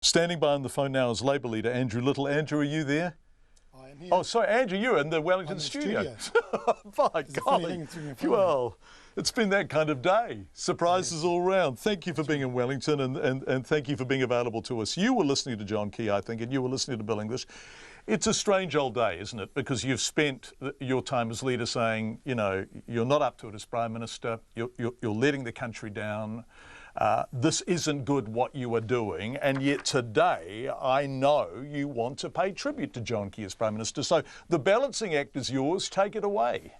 Standing by on the phone now is Labour leader Andrew Little. Andrew, are you there? I am here. Oh, sorry, Andrew, you're in the Wellington studio. By golly. Well, it's been that kind of day. Surprises all round. Thank you for being in Wellington and thank you for being available to us. You were listening to John Key, I think, and you were listening to Bill English. It's a strange old day, isn't it? Because you've spent your time as leader saying, you know, you're not up to it as Prime Minister, you're letting the country down. This isn't good what you are doing, and yet today I know you want to pay tribute to John Key as Prime Minister. So the balancing act is yours. Take it away.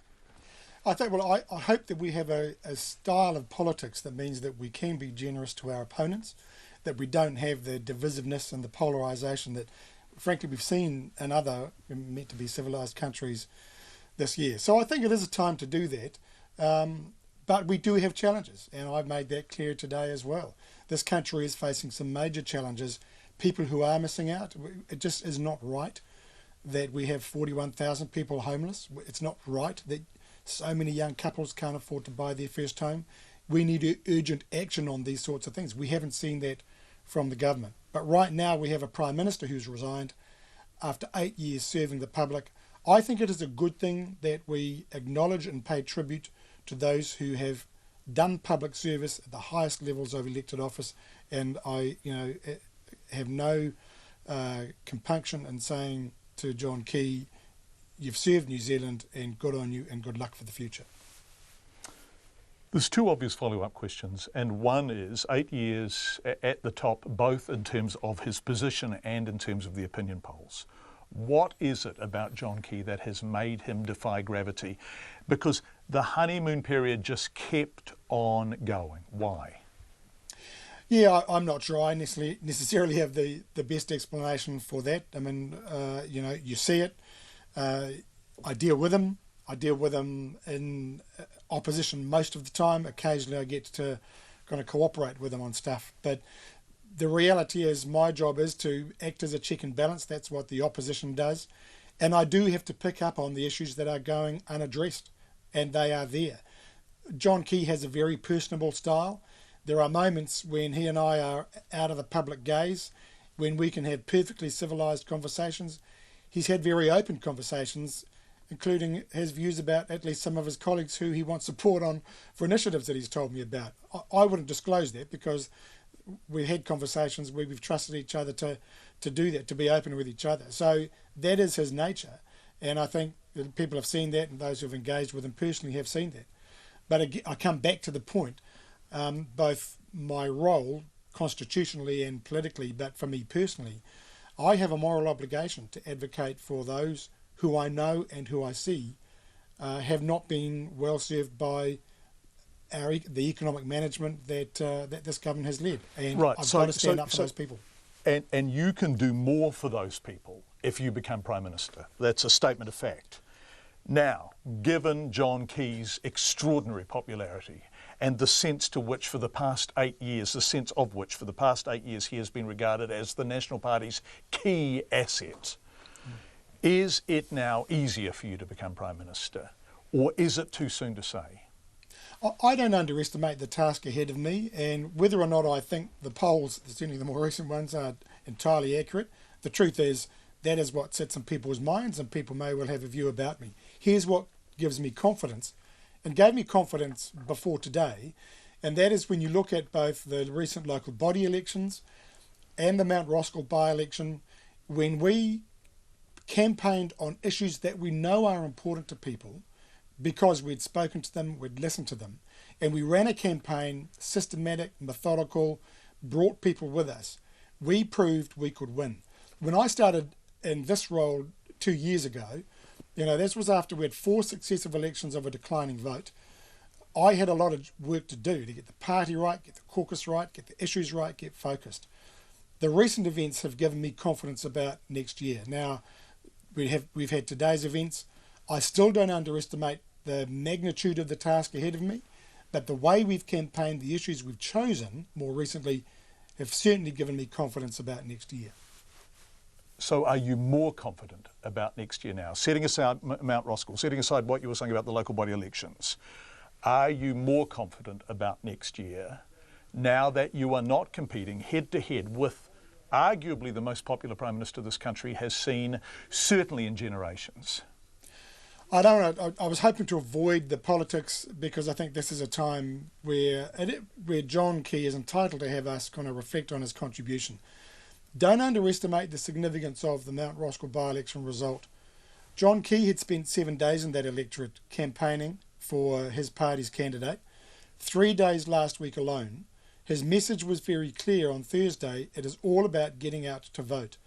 I think, well, I hope that we have a style of politics that means that we can be generous to our opponents, that we don't have the divisiveness and the polarisation that, frankly, we've seen in other meant to be civilised countries this year. So I think it is a time to do that. But we do have challenges, and I've made that clear today as well. This country is facing some major challenges. People who are missing out, it just is not right that we have 41,000 people homeless. It's not right that so many young couples can't afford to buy their first home. We need urgent action on these sorts of things. We haven't seen that from the government. But right now we have a Prime Minister who's resigned after 8 years serving the public. I think it is a good thing that we acknowledge and pay tribute to those who have done public service at the highest levels of elected office, and I, have no compunction in saying to John Key, you've served New Zealand and good on you and good luck for the future. There's two obvious follow-up questions, and one is 8 years at the top, both in terms of his position and in terms of the opinion polls. What is it about John Key that has made him defy gravity? Because the honeymoon period just kept on going. Why? Yeah, I'm not sure I necessarily have the best explanation for that. I mean, you see it. I deal with him. I deal with him in opposition most of the time. Occasionally I get to kind of cooperate with him on stuff. But the reality is my job is to act as a check and balance. That's what the opposition does. And I do have to pick up on the issues that are going unaddressed, and they are there. John Key has a very personable style. There are moments when he and I are out of the public gaze, when we can have perfectly civilised conversations. He's had very open conversations, including his views about at least some of his colleagues who he wants support on for initiatives that he's told me about. I wouldn't disclose that because we've had conversations where we've trusted each other to do that, to be open with each other. So that is his nature. And I think that people have seen that, and those who have engaged with him personally have seen that. But I come back to the point, both my role constitutionally and politically, but for me personally, I have a moral obligation to advocate for those who I know and who I see have not been well served by the economic management that this government has led. And right. I've got to stand up for those people. And you can do more for those people if you become Prime Minister. That's a statement of fact. Now, given John Key's extraordinary popularity and the sense of which for the past 8 years he has been regarded as the National Party's key asset, is it now easier for you to become Prime Minister, or is it too soon to say? I don't underestimate the task ahead of me, and whether or not I think the polls, certainly the more recent ones, are entirely accurate, the truth is that is what sits in people's minds, and people may well have a view about me. Here's what gives me confidence, and gave me confidence before today, and that is when you look at both the recent local body elections and the Mount Roskill by-election, when we campaigned on issues that we know are important to people, because we'd spoken to them, we'd listened to them, and we ran a campaign, systematic, methodical, brought people with us. We proved we could win. When I started in this role 2 years ago, this was after we had 4 successive elections of a declining vote. I had a lot of work to do to get the party right, get the caucus right, get the issues right, get focused. The recent events have given me confidence about next year. Now, we've had today's events. I still don't underestimate the magnitude of the task ahead of me, but the way we've campaigned, the issues we've chosen more recently, have certainly given me confidence about next year. So are you more confident about next year now? Setting aside Mount Roskill, setting aside what you were saying about the local body elections, are you more confident about next year now that you are not competing head to head with arguably the most popular Prime Minister this country has seen, certainly in generations. I don't know. I was hoping to avoid the politics because I think this is a time where John Key is entitled to have us kind of reflect on his contribution. Don't underestimate the significance of the Mount Roskill by-election result. John Key had spent 7 days in that electorate campaigning for his party's candidate. 3 days last week alone. His message was very clear on Thursday. It is all about getting out to vote.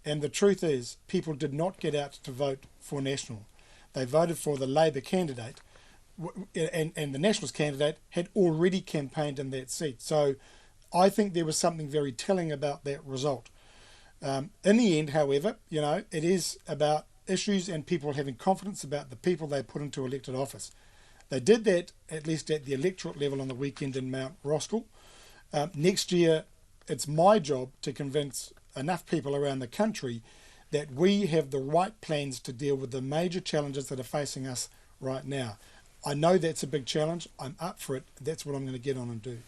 And the truth is, people did not get out to vote for National. They voted for the Labour candidate, and the Nationals candidate had already campaigned in that seat. So I think there was something very telling about that result. In the end, however, it is about issues and people having confidence about the people they put into elected office. They did that, at least at the electorate level on the weekend in Mount Roskill. Next year, it's my job to convince enough people around the country that we have the right plans to deal with the major challenges that are facing us right now. I know that's a big challenge. I'm up for it. That's what I'm going to get on and do.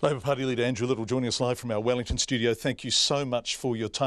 Labor Party leader Andrew Little joining us live from our Wellington studio. Thank you so much for your time.